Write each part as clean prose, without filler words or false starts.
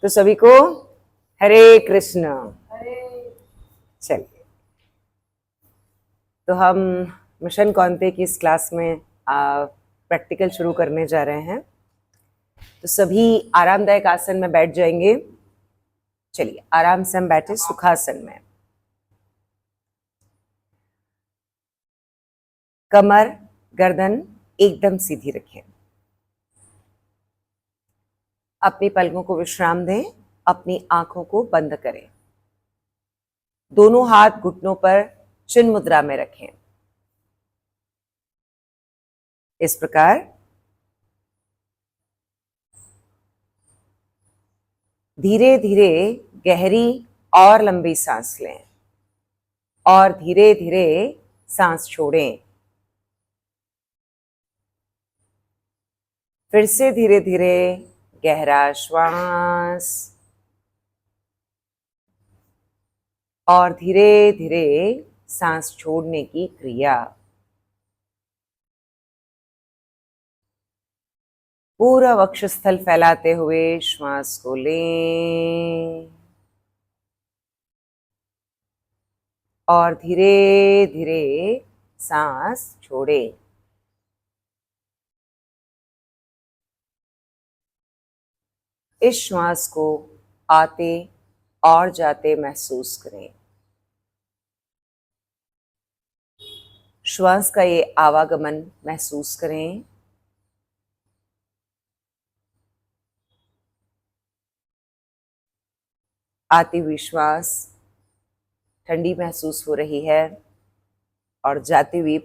तो सभी को हरे कृष्ण। चलिए, तो हम मिशन कौंते की इस क्लास में प्रैक्टिकल शुरू करने जा रहे हैं। तो सभी आरामदायक आसन में बैठ जाएंगे। चलिए, आराम से हम बैठे सुखासन में। कमर गर्दन एकदम सीधी रखें। अपनी पलकों को विश्राम दें। अपनी आंखों को बंद करें। दोनों हाथ घुटनों पर चिन्ह मुद्रा में रखें। इस प्रकार धीरे धीरे गहरी और लंबी सांस लें और धीरे धीरे सांस छोड़ें। फिर से धीरे धीरे गहरा श्वास और धीरे धीरे सांस छोड़ने की क्रिया। पूरा वक्षस्थल फैलाते हुए श्वास को लें और धीरे धीरे सांस छोड़ें। इस श्वास को आते और जाते महसूस करें। श्वास का ये आवागमन महसूस करें। आती हुई श्वास ठंडी महसूस हो रही है और जाती हुई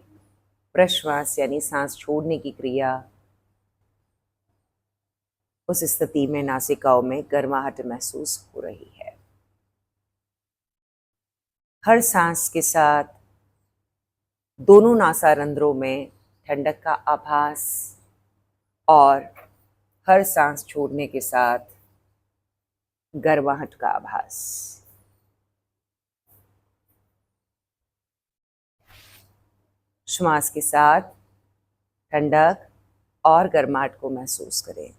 प्रश्वास यानी सांस छोड़ने की क्रिया, उस स्थिति में नासिकाओं में गर्माहट महसूस हो रही है। हर सांस के साथ दोनों नासारंध्रों में ठंडक का आभास और हर सांस छोड़ने के साथ गर्माहट का आभास। श्वास के साथ ठंडक और गर्माहट को महसूस करें।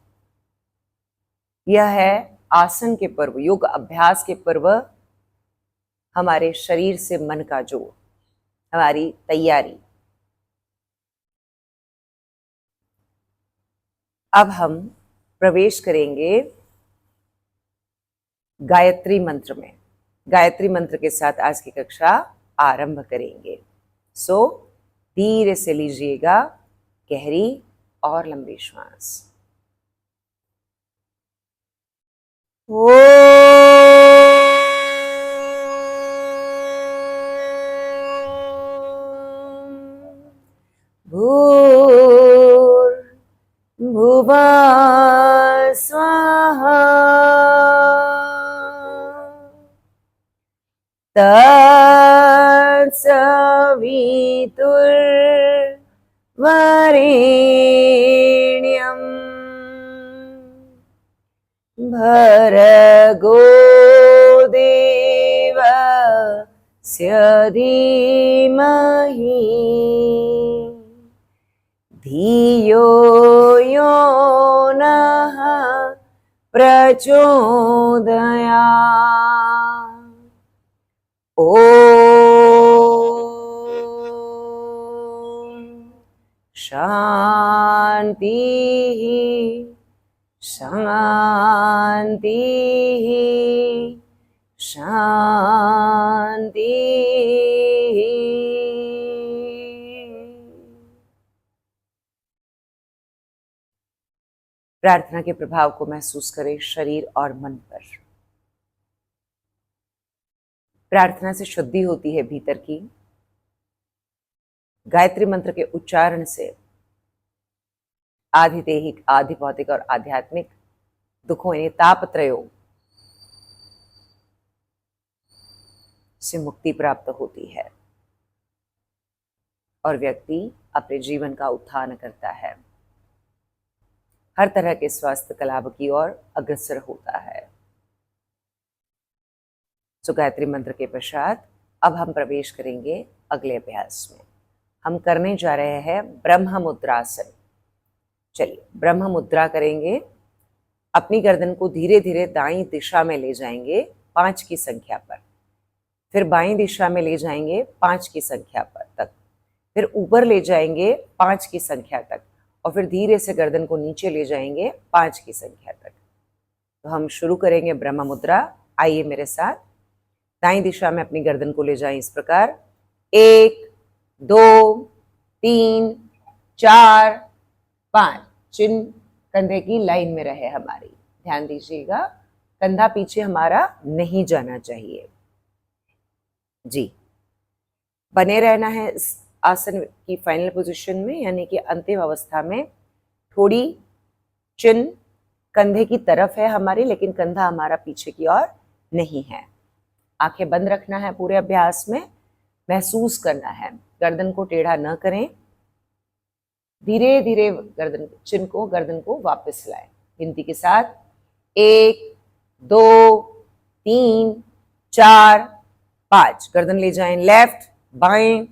यह है आसन के पर्व, योग अभ्यास के पर्व, हमारे शरीर से मन का जोड़, हमारी तैयारी। अब हम प्रवेश करेंगे गायत्री मंत्र में। गायत्री मंत्र के साथ आज की कक्षा आरंभ करेंगे। सो धीरे से लीजिएगा गहरी और लंबी श्वास। भूर्भुवः स्वाहा तत्सवितुर्वरेण्यं भर्गो देवस्य धीमहि धियो यो नः प्रचोदयात्। ॐ शान्तिः शान्तिः शान्तिः। प्रार्थना के प्रभाव को महसूस करें शरीर और मन पर। प्रार्थना से शुद्धि होती है भीतर की। गायत्री मंत्र के उच्चारण से आधिदैहिक, आधि भौतिक और आध्यात्मिक दुखों यानी तापत्रयों से मुक्ति प्राप्त होती है और व्यक्ति अपने जीवन का उत्थान करता है, हर तरह के स्वास्थ्य का लाभ की ओर अग्रसर होता है। तो गायत्री मंत्र के पश्चात अब हम प्रवेश करेंगे अगले अभ्यास में। हम करने जा रहे हैं ब्रह्म मुद्रासन। चलिए, ब्रह्म मुद्रा करेंगे। अपनी गर्दन को धीरे धीरे दाईं दिशा में ले जाएंगे 5 की संख्या पर, फिर बाईं दिशा में ले जाएंगे 5 की संख्या पर तक, फिर ऊपर ले जाएंगे 5 की संख्या तक, और फिर धीरे से गर्दन को नीचे ले जाएंगे 5 की संख्या तक। तो हम शुरू करेंगे ब्रह्म मुद्रा। आइए मेरे साथ। दाईं दिशा में अपनी गर्दन को ले जाएं इस प्रकार। 1 2 3 4 5। चिन्ह कंधे की लाइन में रहे हमारी। ध्यान दीजिएगा, कंधा पीछे हमारा नहीं जाना चाहिए जी। बने रहना है इस आसन की फाइनल पोजीशन में, यानी कि अंतिम अवस्था में। थोड़ी चिन्ह कंधे की तरफ है हमारी, लेकिन कंधा हमारा पीछे की ओर नहीं है। आंखें बंद रखना है पूरे अभ्यास में। महसूस करना है, गर्दन को टेढ़ा न करें। धीरे धीरे गर्दन चिन्ह को गर्दन को वापस लाएं। गिनती के साथ 1 2 3 4 5। गर्दन ले जाएं लेफ्ट बाएं।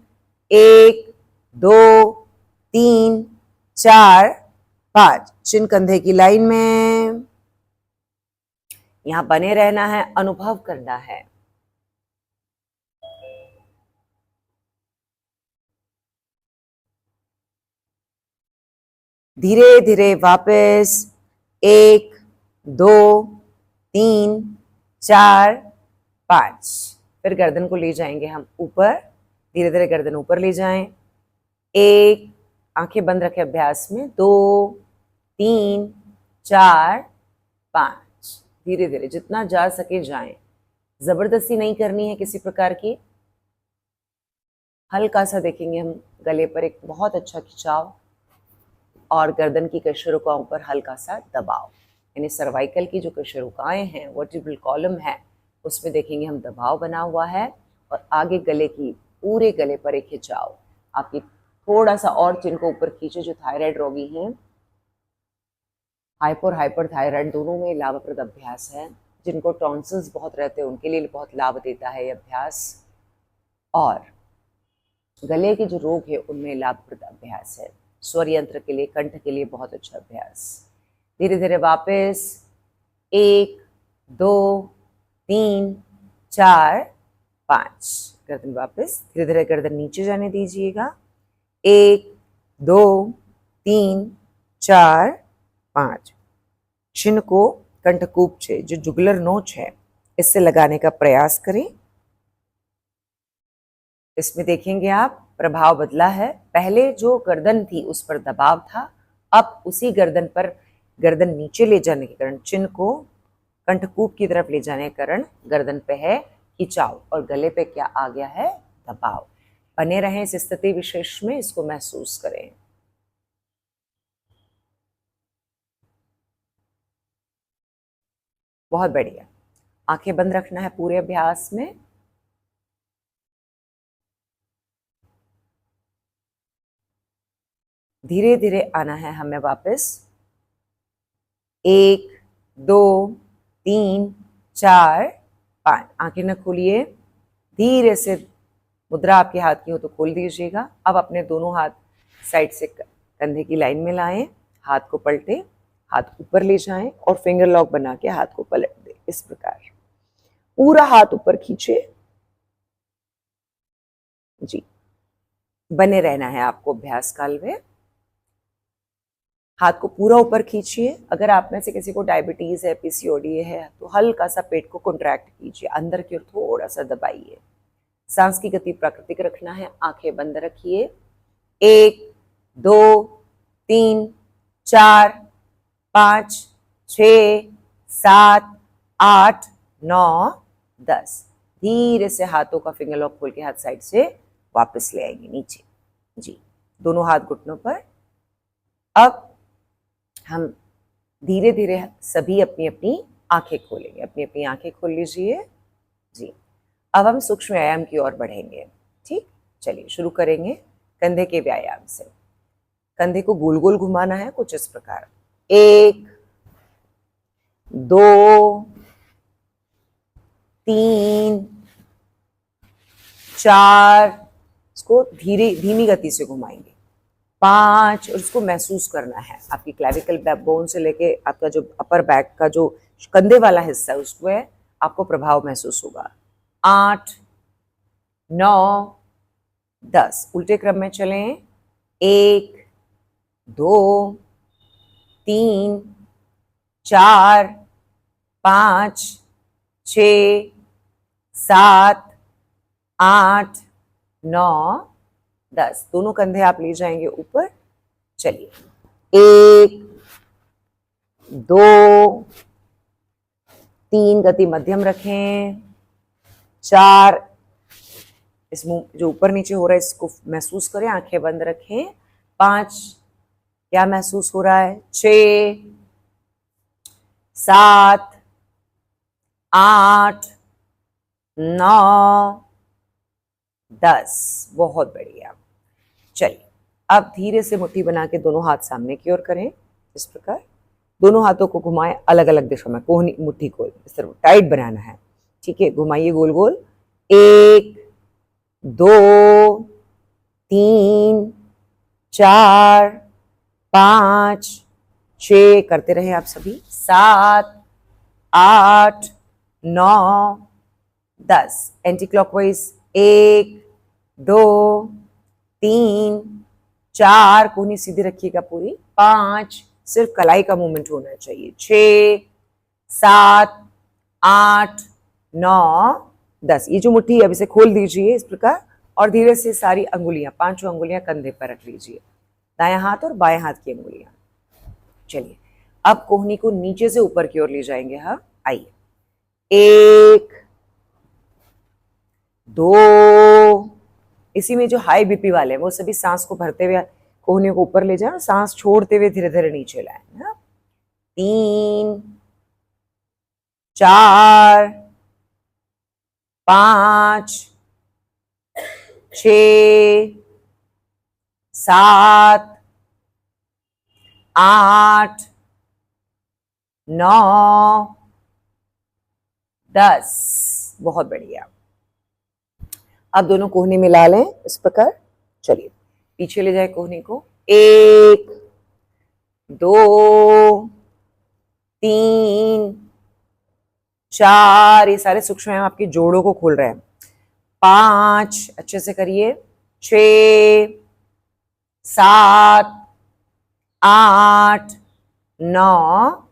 1 2 3 4 5। चिन्ह कंधे की लाइन में। यहां बने रहना है, अनुभव करना है। धीरे धीरे वापस 1 2 3 4 5। फिर गर्दन को ले जाएंगे हम ऊपर। धीरे धीरे गर्दन ऊपर ले जाएं। 1, आंखें बंद रखें अभ्यास में। 2 3 4 5। धीरे धीरे जितना जा सके जाएं। जबरदस्ती नहीं करनी है किसी प्रकार की। हल्का सा देखेंगे हम गले पर एक बहुत अच्छा खिंचाव, और गर्दन की कशेरुकाओं पर हल्का सा दबाव, यानी सर्वाइकल की जो कशेरुकाएं हैं, वर्टिब्रल कॉलम है, उसमें देखेंगे हम दबाव बना हुआ है, और आगे गले की पूरे गले पर एक खिंचाव। आपकी थोड़ा सा और चिन्ह को ऊपर खींचे। जो थायराइड रोगी हैं, हाइपर हाइपरथायराइड दोनों में लाभप्रद अभ्यास है। जिनको टॉन्सिल्स बहुत रहते हैं उनके लिए बहुत लाभ देता है ये अभ्यास, और गले के जो रोग है उनमें लाभप्रद अभ्यास है। स्वर यंत्र के लिए, कंठ के लिए बहुत अच्छा अभ्यास। धीरे धीरे वापस 1 2 3 4 5। गर्दन वापस। धीरे धीरे गर्दन नीचे जाने दीजिएगा। 1 2 3 4 5। चिन्ह को कंठकूप से, जो जुगलर नोच है, इससे लगाने का प्रयास करें। इसमें देखेंगे आप प्रभाव बदला है। पहले जो गर्दन थी उस पर दबाव था, अब उसी गर्दन पर गर्दन नीचे ले जाने के कारण, चिन्ह को कंठकूप की तरफ ले जाने के कारण गर्दन पे है खिंचाव, और गले पे क्या आ गया है? दबाव। बने रहें इस स्थिति विशेष में, इसको महसूस करें। बहुत बढ़िया। आंखें बंद रखना है पूरे अभ्यास में। धीरे धीरे आना है हमें वापस। 1 2 3 4 5। आंखें न खोलिए। धीरे से मुद्रा आपके हाथ की हो तो खोल दीजिएगा। अब अपने दोनों हाथ साइड से कंधे की लाइन में लाएं। हाथ को पलटे, हाथ ऊपर ले जाएं और फिंगर लॉक बना के हाथ को पलट दें। इस प्रकार पूरा हाथ ऊपर खींचे जी। बने रहना है आपको अभ्यास काल में। हाथ को पूरा ऊपर खींचिए। अगर आप में से किसी को डायबिटीज है, पीसीओडी है, तो हल्का सा पेट को कॉन्ट्रैक्ट कीजिए, अंदर की ओर थोड़ा सा दबाइए। सांस की गति प्राकृतिक रखना है। आंखें बंद रखिए। 1 2 3 4 5 6 7 8 9 10। धीरे से हाथों का फिंगर लॉक खोल के हाथ साइड से वापस ले आएंगे नीचे जी। दोनों हाथ घुटनों पर। अब हम धीरे धीरे सभी अपनी अपनी आंखें खोलेंगे। अपनी अपनी आंखें खोल लीजिए जी। अब हम सूक्ष्म व्यायाम की ओर बढ़ेंगे। ठीक, चलिए शुरू करेंगे कंधे के व्यायाम से। कंधे को गोल गोल घुमाना है कुछ इस प्रकार। 1 2 3 4। इसको धीमी गति से घुमाएंगे। 5, और इसको महसूस करना है। आपकी क्लैविकल बैकबोन से लेके आपका जो अपर बैक का जो कंधे वाला हिस्सा है उसको है आपको प्रभाव महसूस होगा। 8, 9, 10, उल्टे क्रम में चलें। 1, 2, 3, 4, 5, 6, 7, 8, 9, 10, दोनों कंधे आप ले जाएंगे ऊपर। चलिए 1, 2, 3, गति मध्यम रखें। 4, इस मुंह जो ऊपर नीचे हो रहा है इसको महसूस करें, आंखें बंद रखें। 5, क्या महसूस हो रहा है? 6, 7, 8, 9, 10, बहुत बढ़िया। चलिए अब धीरे से मुट्ठी बना के दोनों हाथ सामने की ओर करें। इस प्रकार दोनों हाथों को घुमाएं अलग अलग दिशा में, कोहनी मुट्ठी को इस तरह टाइट बनाना है। ठीक है, घुमाइए गोल गोल। 1, 2, 3, 4, 5, 6, करते रहे आप सभी। 7, 8, 9, 10, एंटी क्लॉकवाइज। 1, 2, 3, 4, कोहनी सीधी रखिएगा पूरी। 5, सिर्फ कलाई का मूवमेंट होना चाहिए। 6, 7, 8, 9, 10, ये जो मुट्ठी है अब इसे खोल दीजिए इस प्रकार और धीरे से सारी अंगुलियां, 5 अंगुलियां कंधे पर रख लीजिए, दायां हाथ और बाएं हाथ की अंगुलियां। चलिए अब कोहनी को नीचे से ऊपर की ओर ले जाएंगे। हाँ आइए। 1, 2, इसी में जो हाई बीपी वाले हैं वो सभी सांस को भरते हुए कोहनी को ऊपर ले जाए, सांस छोड़ते हुए धीरे धीरे नीचे लाएं। 3, 4, 5, 6, 7, 8, 9, 10, बहुत बढ़िया। अब दोनों कोहनी मिला लें इस प्रकार। चलिए पीछे ले जाए कोहनी को। 1, 2, 3, 4, ये सारे सूक्ष्म आपके जोड़ों को खोल रहे हैं। 5, अच्छे से करिए। 6, 7, 8, 9,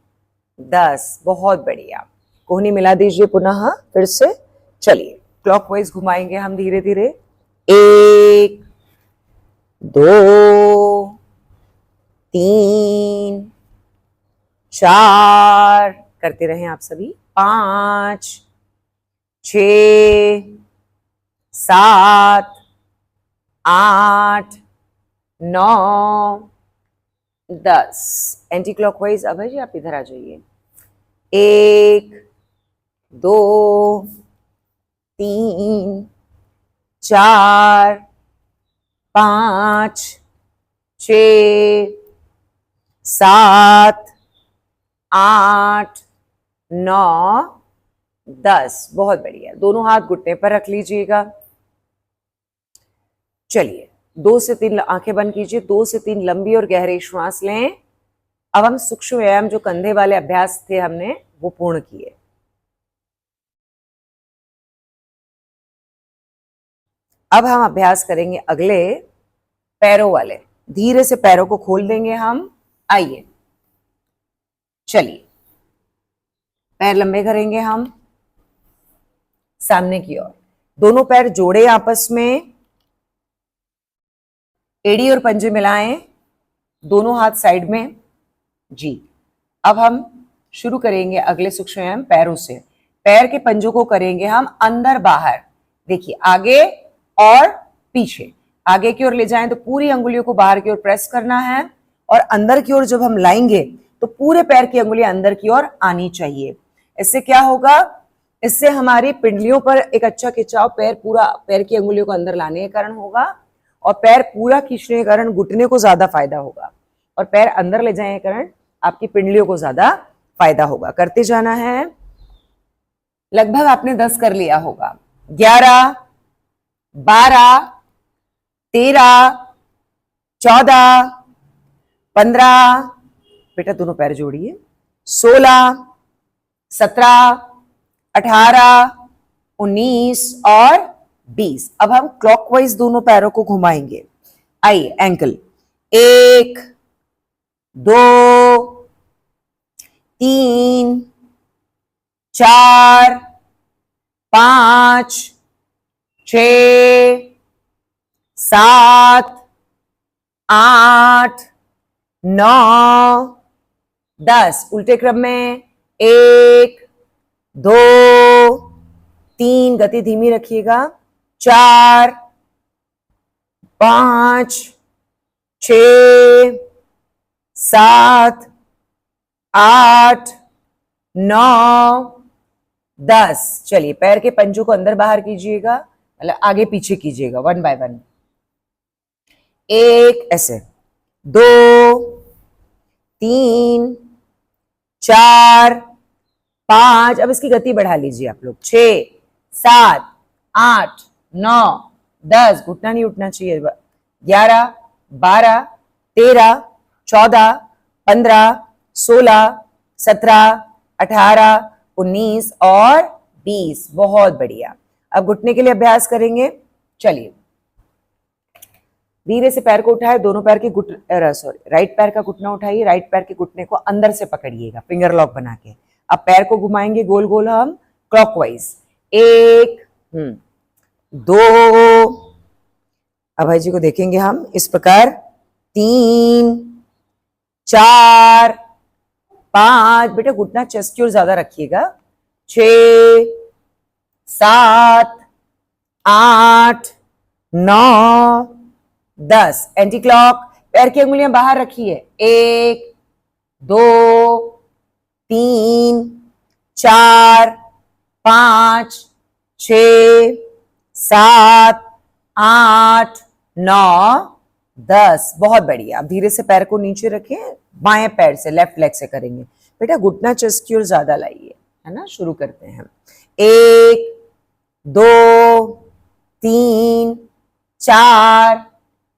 10, बहुत बढ़िया। कोहनी मिला दीजिए पुनः फिर से। चलिए क्लॉकवाइज घुमाएंगे हम धीरे धीरे। 1, 2, 3, 4, करते रहें आप सभी। 5, 6, 7, 8, 9, 10, एंटी क्लॉकवाइज। अब है जी आप इधर आ जाइए। 1, 2, 3, 4, 5, 6, 7, 8, 9, 10, बहुत बढ़िया। दोनों हाथ घुटने पर रख लीजिएगा। चलिए 2 से 3 आंखें बंद कीजिए। 2 से 3 लंबी और गहरी श्वास लें। अब हम सूक्ष्म व्यायाम जो कंधे वाले अभ्यास थे हमने वो पूर्ण किए। अब हम अभ्यास करेंगे अगले पैरों वाले। धीरे से पैरों को खोल देंगे हम। आइए चलिए पैर लंबे करेंगे हम सामने की ओर। दोनों पैर जोड़े आपस में, एड़ी और पंजे मिलाएं, दोनों हाथ साइड में जी। अब हम शुरू करेंगे अगले सूक्ष्म व्यायाम पैरों से। पैर के पंजों को करेंगे हम अंदर बाहर। देखिए आगे और पीछे। आगे की ओर ले जाएं तो पूरी अंगुलियों को बाहर की ओर प्रेस करना है और अंदर की ओर जब हम लाएंगे तो पूरे पैर की अंगुलियां अंदर की ओर आनी चाहिए। इससे क्या होगा? इससे हमारी पिंडलियों पर एक अच्छा खिंचाव पैर की अंगुलियों को अंदर लाने के कारण होगा और पैर पूरा खींचने के कारण घुटने को ज्यादा फायदा होगा और पैर अंदर ले जाने के कारण आपकी पिंडलियों को ज्यादा फायदा होगा। करते जाना है। लगभग आपने 10 कर लिया होगा। 11, 12, 13, 14, 15, बेटा दोनों पैर जोड़िए, 16, 17, 18, 19 और 20। अब हम क्लॉकवाइज दोनों पैरों को घुमाएंगे। आइए, एंकल 1, 2, 3, 4, 5, 6, 7, 8, 9, 10। उल्टे क्रम में 1, 2, 3, गति धीमी रखिएगा, 4, 5, 6, 7, 8, 9, 10। चलिए, पैर के पंजों को अंदर बाहर कीजिएगा, मतलब आगे पीछे कीजिएगा, 1 बाय 1। 1 ऐसे, 2, 3, 4, 5। अब इसकी गति बढ़ा लीजिए आप लोग, 6, 7, 8, 9, 10। घुटना नहीं उठना चाहिए, 11, 12, 13, 14, 15, 16, 17, 18, 19 और 20। बहुत बढ़िया। अब घुटने के लिए अभ्यास करेंगे। चलिए, धीरे से पैर को उठाए, दोनों पैर के राइट पैर का घुटना उठाइए, राइट पैर के घुटने को अंदर से पकड़िएगा फिंगर लॉक बना के। अब पैर को घुमाएंगे गोल गोल हम क्लॉकवाइज। 1, 2, अभय जी को देखेंगे हम इस प्रकार, 3, 4, 5, बेटा घुटना चेस्ट की ओर ज्यादा रखिएगा, 6, 7, 8, 9, 10। एंटी क्लॉक, पैर की अंगुलियां बाहर रखिए, 1, 2, 3, 4, 5, 6, 7, 8, 9, 10। बहुत बढ़िया। अब धीरे से पैर को नीचे रखें, बाएं पैर से, लेफ्ट लेग से करेंगे। बेटा घुटना चेस्ट की ओर ज्यादा लाइए, है ना। शुरू करते हैं। 1, 2, 3, 4,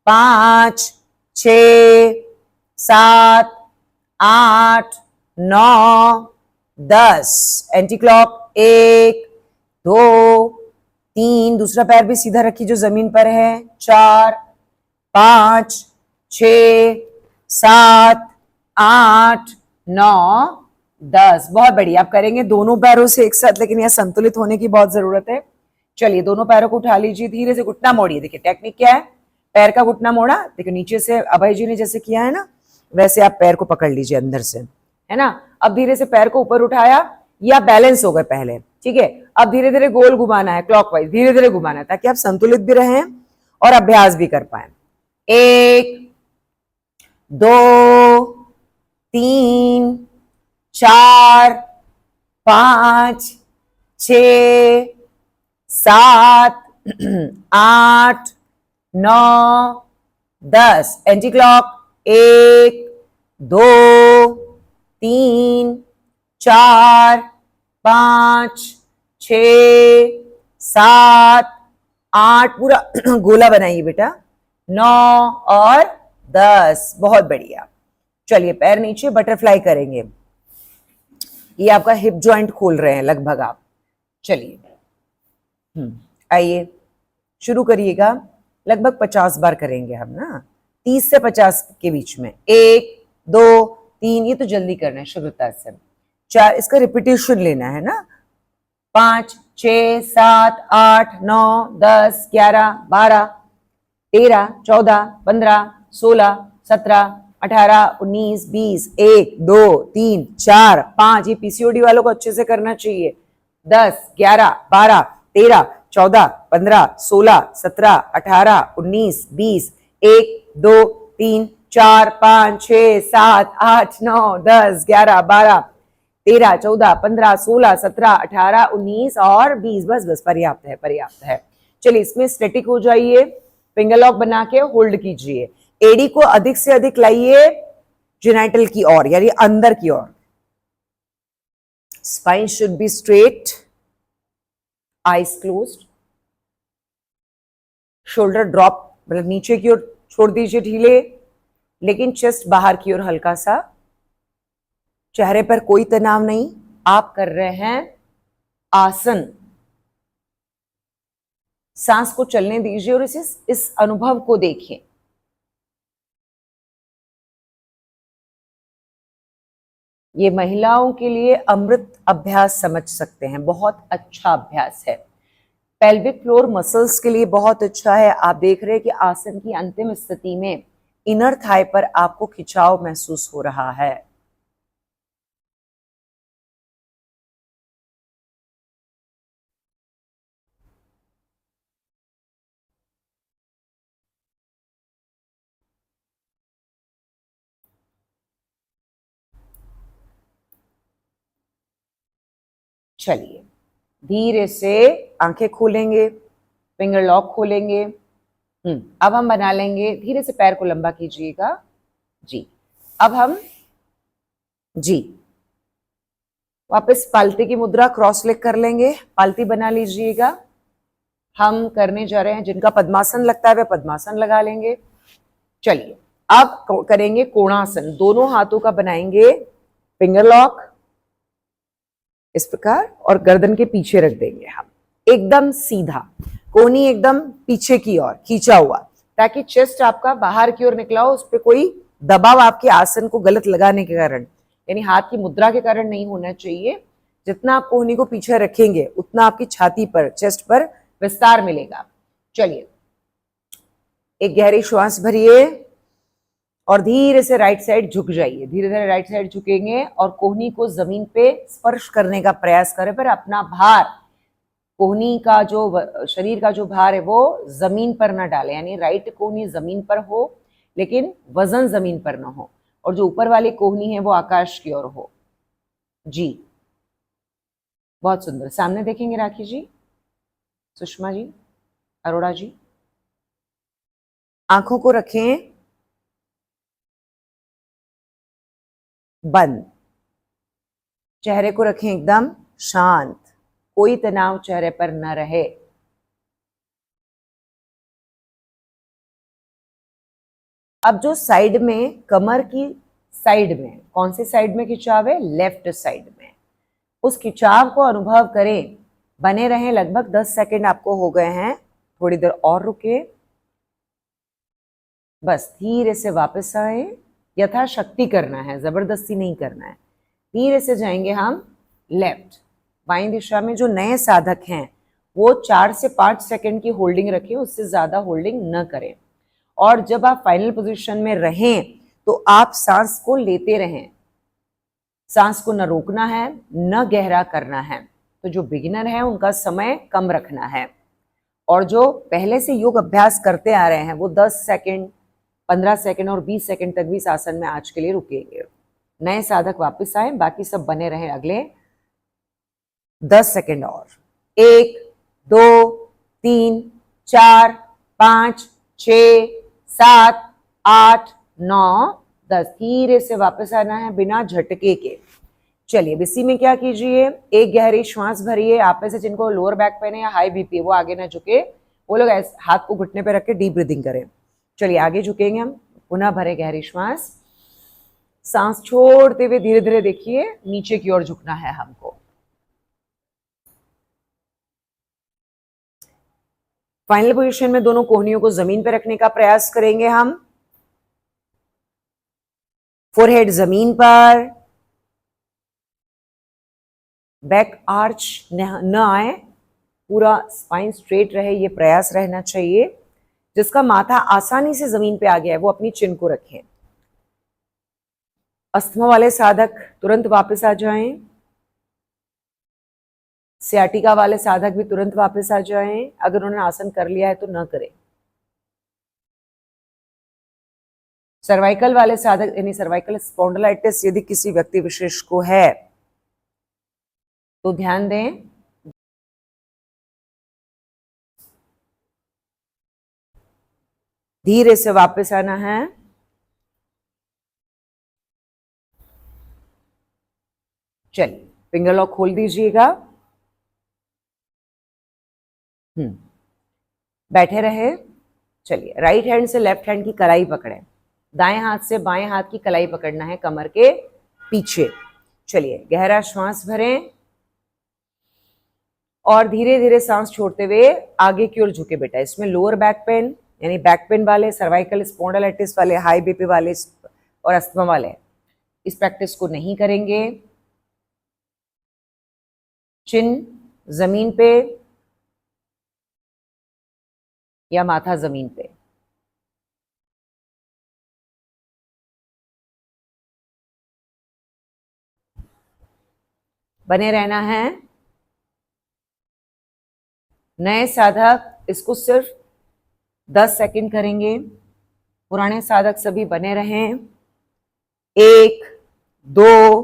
5, 6, 7, 8, 9, 10। एंटी क्लॉक, 1, 2, 3, दूसरा पैर भी सीधा रखिए जो जमीन पर है, 4, 5, 6, 7, 8, 9, 10। बहुत बढ़िया। आप करेंगे दोनों पैरों से एक साथ, लेकिन यह संतुलित होने की बहुत जरूरत है। चलिए, दोनों पैरों को उठा लीजिए, धीरे से घुटना मोड़िए। देखिए टेक्निक क्या है, पैर का घुटना मोड़ा, देखिए नीचे से अभय जी ने जैसे किया है ना, वैसे आप पैर को पकड़ लीजिए अंदर से, है ना। अब धीरे से पैर को ऊपर उठाया, या बैलेंस हो गए पहले, ठीक है। अब धीरे धीरे गोल घुमाना है, क्लॉकवाइज धीरे धीरे घुमाना है, ताकि आप संतुलित भी रहें और अभ्यास भी कर पाए। 1, 2, 3, 4, 5, 6, 7, 8, 9, 10। एंटी क्लॉक, 1, 2, 3, 4, 5, 6, 7, 8, पूरा गोला बनाइए बेटा, 9 और 10। बहुत बढ़िया। चलिए, पैर नीचे, बटरफ्लाई करेंगे। ये आपका हिप जॉइंट खोल रहे हैं लगभग आप। चलिए, आइए शुरू करिएगा। लगभग 50 बार करेंगे हम ना, 30 से 50 के बीच में। 1, 2, 3, ये तो जल्दी करना है शुद्धता से। 4, इसका रिपीटेशन लेना है ना। 5, 6, 7, 8, 9, 10, 11, 12, 13, 14, 15, 16, 17, 18, 19, 20, 1, 2, 3, 4, 5। ये पीसीओडी वालों को अच्छे से करना चाहिए। 10, 11, 12, 13, 14, 15, 16, 17, 18, 19, 20, 1, 2, 3, 4, 5, 6, 7, 8, 9, 10, 11, 12, 13, 14, 15, 16, 17, 18, 19 और 20। बस बस, पर्याप्त है, पर्याप्त है। चलिए, इसमें स्टैटिक हो जाइए, फिंगर लॉक बना के होल्ड कीजिए। एडी को अधिक से अधिक लाइए जेनाइटल की ओर, यानी अंदर की ओर। Spine should be straight, eyes closed, shoulder drop, मतलब नीचे की ओर छोड़ दीजिए ढीले, लेकिन चेस्ट बाहर की ओर हल्का सा, चेहरे पर कोई तनाव नहीं। आप कर रहे हैं आसन। सांस को चलने दीजिए और इस अनुभव को देखिए। ये महिलाओं के लिए अमृत अभ्यास समझ सकते हैं, बहुत अच्छा अभ्यास है। पेल्विक फ्लोर मसल्स के लिए बहुत अच्छा है। आप देख रहे हैं कि आसन की अंतिम स्थिति में इनर थाई पर आपको खिंचाव महसूस हो रहा है। चलिए धीरे से आंखें खोलेंगे, फिंगर लॉक खोलेंगे। अब हम बना लेंगे, धीरे से पैर को लंबा कीजिएगा जी। अब हम जी वापस पालती की मुद्रा, क्रॉस लेग कर लेंगे, पालती बना लीजिएगा। हम करने जा रहे हैं, जिनका पद्मासन लगता है वे पद्मासन लगा लेंगे। चलिए अब करेंगे कोणासन। दोनों हाथों का बनाएंगे फिंगर लॉक इस प्रकार और गर्दन के पीछे रख देंगे हम, एकदम सीधा, कोहनी एकदम पीछे की ओर खींचा हुआ, ताकि चेस्ट आपका बाहर की ओर निकला हो, उस पर कोई दबाव आपके आसन को गलत लगाने के कारण, यानी हाथ की मुद्रा के कारण नहीं होना चाहिए। जितना आप कोहनी को पीछे रखेंगे उतना आपकी छाती पर, चेस्ट पर विस्तार मिलेगा। चलिए एक गहरी श्वास भरिए और धीरे से राइट साइड झुक जाइए। धीरे धीरे राइट साइड झुकेंगे और कोहनी को जमीन पे स्पर्श करने का प्रयास करें, पर अपना भार, कोहनी का जो शरीर का जो भार है वो जमीन पर ना डालें, यानी राइट कोहनी जमीन पर हो लेकिन वजन जमीन पर ना हो, और जो ऊपर वाली कोहनी है वो आकाश की ओर हो जी। बहुत सुंदर। सामने देखेंगे राखी जी, सुषमा जी, अरोड़ा जी। आंखों को रखें बंद, चेहरे को रखें एकदम शांत, कोई तनाव चेहरे पर न रहे। अब जो साइड में, कमर की साइड में, कौन सी साइड में खिंचाव है? लेफ्ट साइड में। उस खिंचाव को अनुभव करें, बने रहें। लगभग 10 सेकंड आपको हो गए हैं, थोड़ी देर और रुके, बस धीरे से वापस आए। यथाशक्ति करना है, जबरदस्ती नहीं करना है। धीरे से जाएंगे हम लेफ्ट, बाईं दिशा में। जो नए साधक हैं वो 4 से 5 सेकंड की होल्डिंग रखें, उससे ज्यादा होल्डिंग न करें। और जब आप फाइनल पोजीशन में रहें तो आप सांस को लेते रहें, सांस को न रोकना है न गहरा करना है। तो जो बिगिनर है उनका समय कम रखना है, और जो पहले से योग अभ्यास करते आ रहे हैं वो 10 सेकंड, 15 सेकंड और 20 सेकंड तक भी इस आसन में आज के लिए रुकेंगे। नए साधक वापस आए, बाकी सब बने रहे अगले 10 सेकंड और। 1 2 3 4 5 6 7 8 9 10। धीरे से वापस आना है बिना झटके के। चलिए इसी में क्या कीजिए, एक गहरी श्वास भरिए। आप में से जिनको लोअर बैक पेन है या हाई बीपी है वो आगे ना झुके, वो लोग ऐसे हाथ को घुटने पे रख के डीप ब्रीदिंग करें। चलिए आगे झुकेंगे हम, पुनः भरे गहरी श्वास, सांस छोड़ते हुए धीरे धीरे देखिए नीचे की ओर झुकना है हमको। फाइनल पोजीशन में दोनों कोहनियों को जमीन पर रखने का प्रयास करेंगे हम। फोरहेड जमीन पर, बैक आर्च न आए, पूरा स्पाइन स्ट्रेट रहे, ये प्रयास रहना चाहिए। जिसका माथा आसानी से जमीन पे आ गया है वो अपनी चिन को रखें। अस्थमा वाले साधक तुरंत वापस आ जाएं, सियाटिका वाले साधक भी तुरंत वापस आ जाएं। अगर उन्होंने आसन कर लिया है तो न करें। सर्वाइकल वाले साधक, यानी सर्वाइकल स्पॉन्डिलाइटिस यदि किसी व्यक्ति विशेष को है तो ध्यान दें। धीरे से वापस आना है। चलिए फिंगर लॉक खोल दीजिएगा। बैठे रहे, चलिए, राइट हैंड से लेफ्ट हैंड की कलाई पकड़े, दाएं हाथ से बाएं हाथ की कलाई पकड़ना है कमर के पीछे। चलिए, गहरा श्वास भरें और धीरे धीरे सांस छोड़ते हुए आगे की ओर झुके बेटा। इसमें लोअर बैक पेन यानी बैक पेन वाले, सर्वाइकल स्पॉन्डिलाइटिस वाले, हाई बीपी वाले और अस्थमा वाले इस प्रैक्टिस को नहीं करेंगे। चिन जमीन पे या माथा जमीन पे। बने रहना है। नए साधक इसको सिर्फ 10 सेकंड करेंगे, पुराने साधक सभी बने रहें। 1 2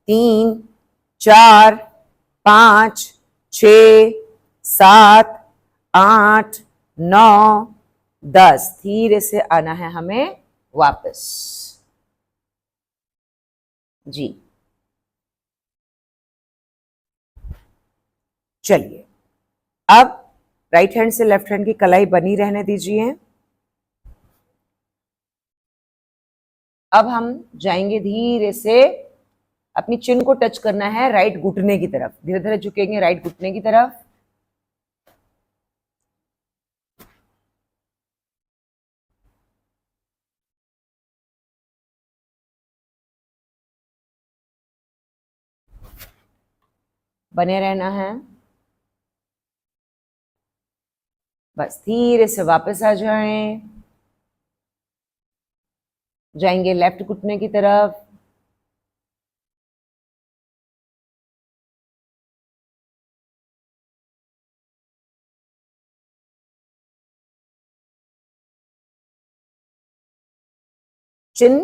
3 4 5 6 7 8 9 10। धीरे से आना है हमें वापस जी। चलिए, अब राइट हैंड से लेफ्ट हैंड की कलाई बनी रहने दीजिए। अब हम जाएंगे धीरे से, अपनी चिन को टच करना है राइट घुटने की तरफ। धीरे धीरे झुकेंगे राइट घुटने की तरफ। बने रहना है। बस धीरे से वापस आ जाएं। जाएंगे लेफ्ट घुटने की तरफ। चिन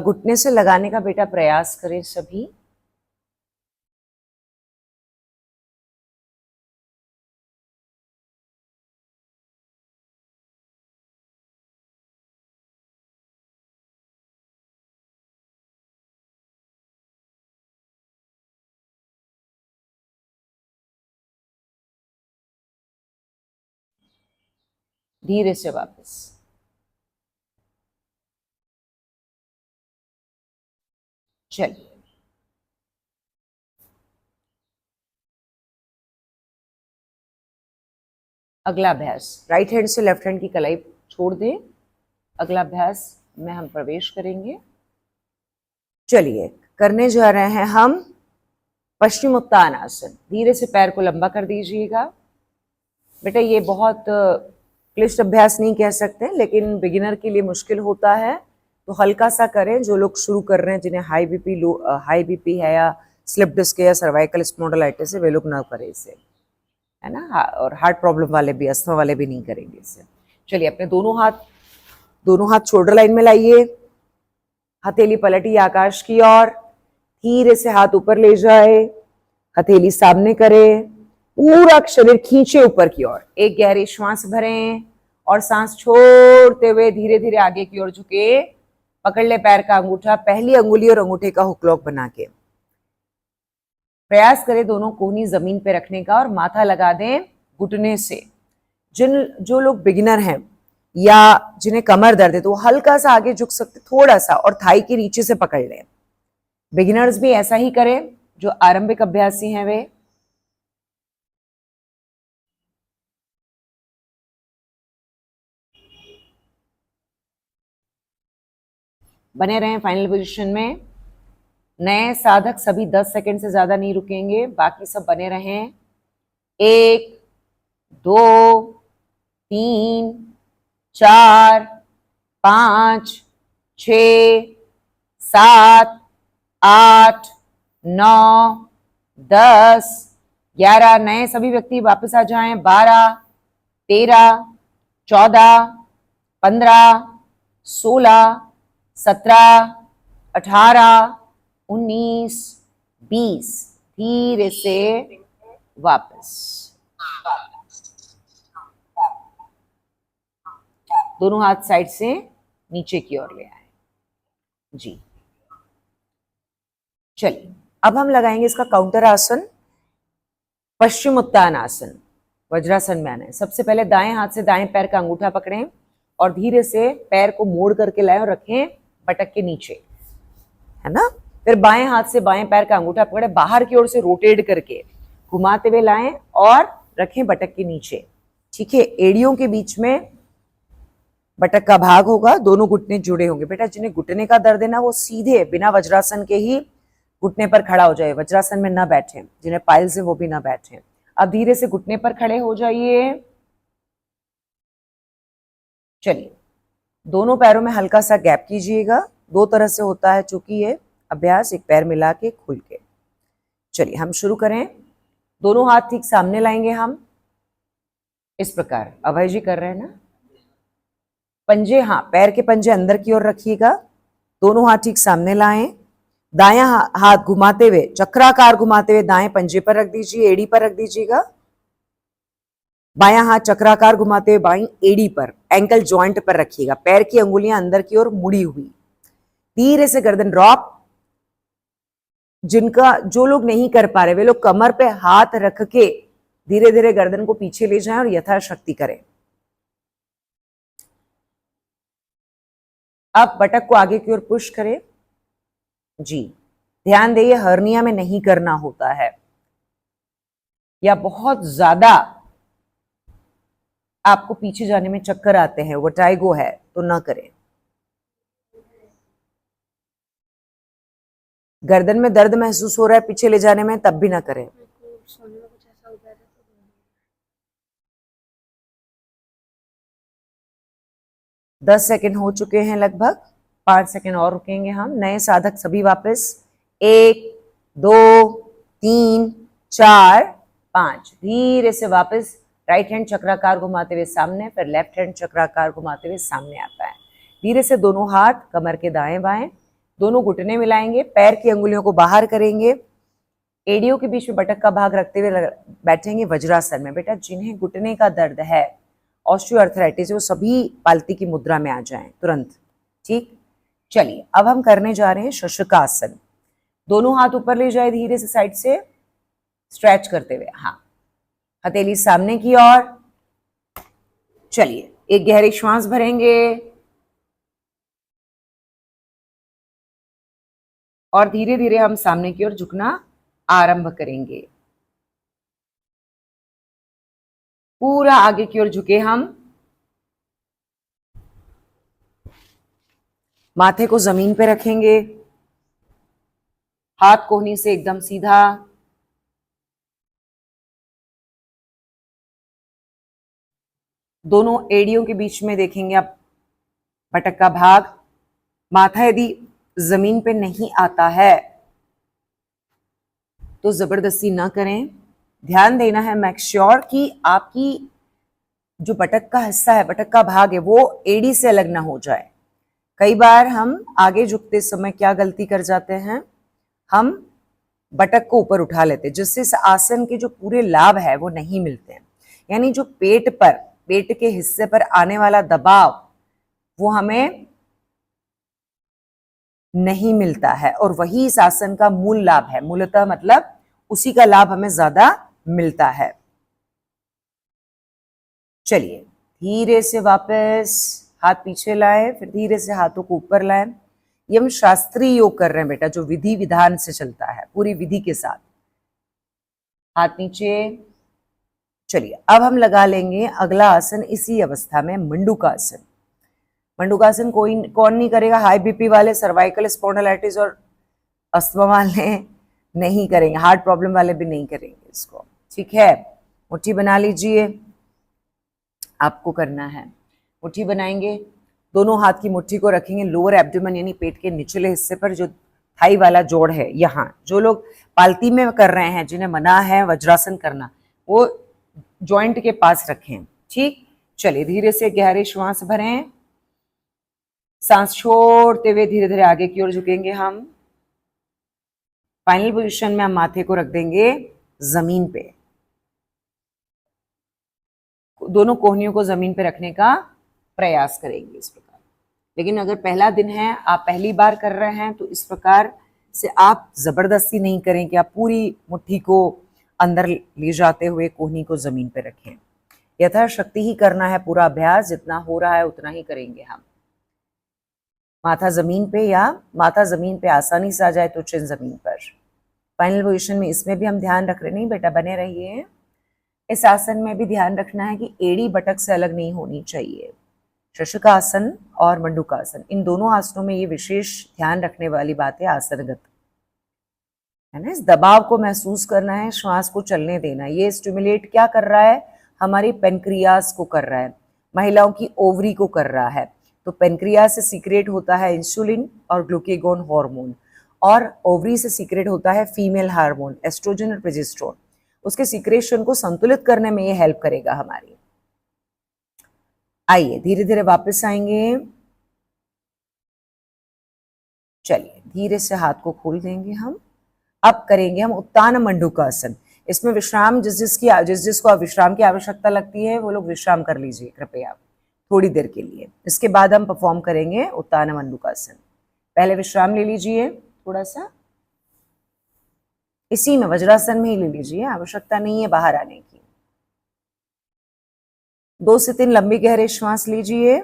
घुटने से लगाने का बेटा प्रयास करें सभी। धीरे से वापस। चलिए, अगला अभ्यास, राइट हैंड से लेफ्ट हैंड की कलाई छोड़ दें। अगला अभ्यास में हम प्रवेश करेंगे। चलिए, करने जा रहे हैं हम पश्चिमोत्तानासन। धीरे से पैर को लंबा कर दीजिएगा बेटा। ये बहुत क्लिष्ट अभ्यास नहीं कह सकते, लेकिन बिगिनर के लिए मुश्किल होता है, तो हल्का सा करें। जो लोग शुरू कर रहे हैं, जिन्हें हाई बीपी है या स्लिप डिस्क है या सर्वाइकल स्पॉन्डिलाइटिस है, वे लोग ना करें इसे, है ना। और हार्ट प्रॉब्लम वाले भी, अस्थमा वाले भी नहीं करेंगे इसे। चलिए, अपने दोनों हाथ शोल्डर लाइन में लाइए। हथेली पलटी आकाश की ओर। धीरे से हाथ ऊपर ले जाए, हथेली सामने करें, पूरा शरीर खींचे ऊपर की ओर। एक गहरी श्वास भरें और सांस छोड़ते हुए धीरे धीरे आगे की ओर झुके। पकड़ ले पैर का अंगूठा, पहली अंगुली और अंगूठे का हुक लॉक बना के। प्रयास करें दोनों कोहनी जमीन पे रखने का और माथा लगा दें घुटने से। जो लोग बिगिनर हैं या जिन्हें कमर दर्द है, तो वो हल्का सा आगे झुक सकते, थोड़ा सा, और थाई के नीचे से पकड़ लें। बिगिनर्स भी ऐसा ही करें, जो आरंभिक अभ्यासी हैं वे। बने रहें फाइनल पोजीशन में। नए साधक सभी 10 सेकंड से ज्यादा नहीं रुकेंगे, बाकी सब बने रहें। 1 2 3 4 5 6 7 8 9 10 11। नए सभी व्यक्ति वापस आ जाएं। 12 13 14 15 16 17 18 19 20। धीरे से वापस। दोनों हाथ साइड से नीचे की ओर ले आए जी। चलिए, अब हम लगाएंगे इसका काउंटर आसन, पश्चिमोत्तान आसन। वज्रासन में आना है। सबसे पहले दाएं हाथ से दाएं पैर का अंगूठा पकड़ें, और धीरे से पैर को मोड़ करके लाएं और रखें पटक के नीचे, है ना। फिर बाएं हाथ से बाएं पैर का अंगूठा पकड़े, बाहर की ओर से रोटेट करके घुमाते हुए लाएं और रखें बटक के नीचे। ठीक है, एड़ियों के बीच में बटक का भाग होगा, दोनों घुटने जुड़े होंगे। बेटा जिन्हें घुटने का दर्द है ना, वो सीधे बिना वज्रासन के ही घुटने पर खड़ा हो जाए, वज्रासन में ना बैठे। जिन्हें पाइल्स है वो भी ना बैठे। अब धीरे से घुटने पर खड़े हो जाइए। चलिए, दोनों पैरों में हल्का सा गैप कीजिएगा। 2 तरह से होता है चूंकि ये अभ्यास, एक पैर मिला के खुल के। चलिए हम शुरू करें। दोनों हाथ ठीक सामने लाएंगे हम, इस प्रकार। अभय जी कर रहे हैं ना। पंजे, हाँ, पैर के पंजे अंदर की ओर रखिएगा। दोनों हाथ ठीक सामने लाएं। दायां हाथ घुमाते हुए, चक्राकार घुमाते हुए दाएं पंजे पर रख दीजिए, एड़ी पर रख दीजिएगा। बायां हाथ चक्राकार घुमाते हुए बाईं एड़ी पर, एंकल जॉइंट पर रखिएगा। पैर की अंगुलियां अंदर की ओर मुड़ी हुई। धीरे से गर्दन ड्रॉप। जो लोग नहीं कर पा रहे वे लोग कमर पे हाथ रख के धीरे धीरे गर्दन को पीछे ले जाएं और यथाशक्ति करें। अब बटक को आगे की ओर पुश करें। जी, ध्यान दें, हर्निया में नहीं करना होता है, या बहुत ज्यादा आपको पीछे जाने में चक्कर आते हैं, वर्टाइगो है, तो ना करें। गर्दन में दर्द महसूस हो रहा है पीछे ले जाने में, तब भी ना करें। 10 सेकंड हो चुके हैं लगभग, 5 सेकंड और रुकेंगे हम। नए साधक सभी वापस 1 2 3 4 5। धीरे से वापस राइट हैंड चक्राकार घुमाते हुए सामने, फिर लेफ्ट हैंड चक्राकार घुमाते हुए सामने आता है। धीरे से दोनों हाथ कमर के दाएं बाएं, दोनों घुटने मिलाएंगे, पैर की अंगुलियों को बाहर करेंगे, एड़ियों के बीच में बटक का भाग रखते हुए बैठेंगे वज्रासन में। बेटा जिन्हें घुटने का दर्द है, ऑस्टियोआर्थराइटिस, वो सभी पालती की मुद्रा में आ जाएं तुरंत। ठीक, चलिए अब हम करने जा रहे हैं शशकासन। दोनों हाथ ऊपर ले जाए धीरे से साइड से स्ट्रेच करते हुए, हाँ, हथेली सामने की ओर। चलिए एक गहरी श्वास भरेंगे और धीरे धीरे हम सामने की ओर झुकना आरंभ करेंगे। पूरा आगे की ओर झुके हम, माथे को जमीन पे रखेंगे, हाथ कोहनी से एकदम सीधा। दोनों एड़ियों के बीच में देखेंगे आप बटक का भाग। माथा यदि जमीन पे नहीं आता है तो जबरदस्ती ना करें। ध्यान देना है, मेक श्योर कि आपकी जो बटक का हिस्सा है, बटक का भाग है, वो एड़ी से अलग ना हो जाए। कई बार हम आगे झुकते समय क्या गलती कर जाते हैं, हम बटक को ऊपर उठा लेते हैं, जिससे इस आसन के जो पूरे लाभ है वो नहीं मिलते हैं। यानी जो पेट के हिस्से पर आने वाला दबाव वो हमें नहीं मिलता है, और वही इस आसन का मूल लाभ है। मूलतः मतलब उसी का लाभ हमें ज्यादा मिलता है। चलिए धीरे से वापस हाथ पीछे लाएं, फिर धीरे से हाथों को ऊपर लाएं। ये हम शास्त्रीय योग कर रहे हैं बेटा, जो विधि विधान से चलता है, पूरी विधि के साथ। हाथ नीचे। चलिए अब हम लगा लेंगे अगला आसन इसी अवस्था में, मंडूकासन। मंडूकासन कौन नहीं करेगा? हाई बीपी वाले, सर्वाइकल स्पॉन्डिलाइटिस और अस्थमा वाले नहीं करेंगे, हार्ट प्रॉब्लम वाले भी नहीं करेंगे इसको। ठीक है, मुट्ठी बना लीजिए, आपको करना है। मुट्ठी बनाएंगे, दोनों हाथ की मुट्ठी को रखेंगे लोअर एब्डोमेन यानी पेट के निचले हिस्से पर, जो थाई वाला जोड़ है यहाँ। जो लोग पालती में कर रहे हैं, जिन्हें मना है वज्रासन करना, वो जॉइंट के पास रखें। ठीक, चलिए धीरे से गहरे श्वास भरें, सांस छोड़ते हुए धीरे धीरे आगे की ओर झुकेंगे हम। फाइनल पोजीशन में हम माथे को रख देंगे जमीन पे, दोनों कोहनियों को जमीन पे रखने का प्रयास करेंगे इस प्रकार। लेकिन अगर पहला दिन है, आप पहली बार कर रहे हैं, तो इस प्रकार से आप जबरदस्ती नहीं करें कि आप पूरी मुट्ठी को अंदर ले जाते हुए कोहनी को जमीन पे रखें। यथाशक्ति ही करना है पूरा अभ्यास, जितना हो रहा है उतना ही करेंगे हम। माथा जमीन पे या माथा जमीन पे आसानी से आ जाए तो चिन जमीन पर। फाइनल पोजीशन में इसमें भी हम ध्यान रख रहे नहीं बेटा, बने रहिए। इस आसन में भी ध्यान रखना है कि एड़ी बटक से अलग नहीं होनी चाहिए। शशकासन और मंडूकासन, इन दोनों आसनों में ये विशेष ध्यान रखने वाली बात है आसनगत, है ना। इस दबाव को महसूस करना है, श्वास को चलने देना है। ये स्टिमुलेट क्या कर रहा है, हमारी पेनक्रियास को कर रहा है, महिलाओं की ओवरी को कर रहा है। तो पेनक्रियास से सीक्रेट होता है इंसुलिन और ग्लूकेगोन हार्मोन, और ओवरी से सीक्रेट होता है फीमेल हार्मोन एस्ट्रोजन और प्रोजेस्टेरोन। उसके सीक्रेशन को संतुलित करने में ये हेल्प करेगा हमारी। आइए धीरे धीरे वापस आएंगे। चलिए धीरे से हाथ को खोल देंगे हम। अब करेंगे हम उत्तान मंडूकासन। इसमें विश्राम जिस जिसको विश्राम की आवश्यकता लगती है वो लोग विश्राम कर लीजिए कृपया थोड़ी देर के लिए। इसके बाद हम परफॉर्म करेंगे उत्तान मंडूकासन। पहले विश्राम ले लीजिए थोड़ा सा, इसी में वज्रासन में ही ले लीजिए, आवश्यकता नहीं है बाहर आने की। 2 से 3 लंबी गहरे श्वास लीजिए।